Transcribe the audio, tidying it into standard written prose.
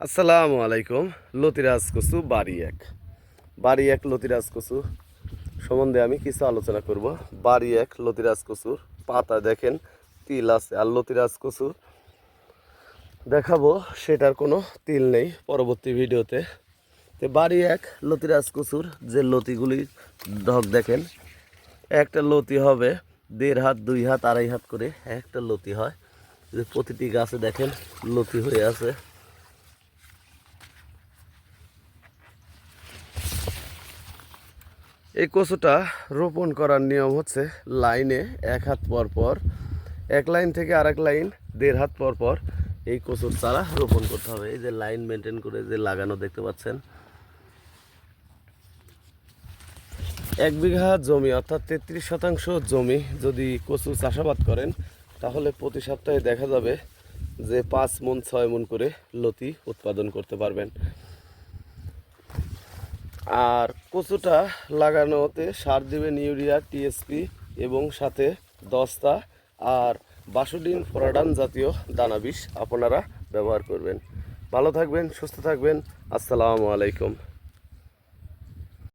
আসসালামু আলাইকুম। লতিরাজ কচু বাড়ি এক লতিরাজ কচু সম্বন্ধে আমি কিছু আলোচনা করব। বাড়ি এক লতিরাজ কচুর পাতা দেখেন তিল আছে, আর লতিরাজ কচু দেখাবো সেটার কোনো তিল নেই পরবর্তী ভিডিওতে। তো বাড়ি এক লতিরাজ কচুর যে লতিগুলি ঢক দেখেন, একটা লতি হবে 1.5 হাত 2 হাত 2.5 হাত করে একটা লতি হয়। যে প্রতিটি গাছে দেখেন লতি হয়ে আছে। এই কচুটা রোপণ করার নিয়ম হচ্ছে লাইনে 1 হাত পর পর, এক লাইন থেকে আরেক লাইন 1.5 হাত পর পর এই কচুর চারা রোপণ করতে হবে। এই যে লাইন মেনটেন করে যে লাগানো দেখতে পাচ্ছেন। 1 বিঘা জমি অর্থাৎ 33% জমি যদি কচু চাষাবাদ করেন, তাহলে প্রতি সপ্তাহে দেখা যাবে যে 5 মণ 6 মণ করে লতি উৎপাদন করতে পারবেন। আর কচুটা লাগানোতে সার দিবেন ইউরিয়া, টিএসপি এবং সাথে দস্তা আর বাসুডিন, ফোরাডান জাতীয় দানা বিষ আপনারা ব্যবহার করবেন। ভালো থাকবেন, সুস্থ থাকবেন। আসসালামু আলাইকুম।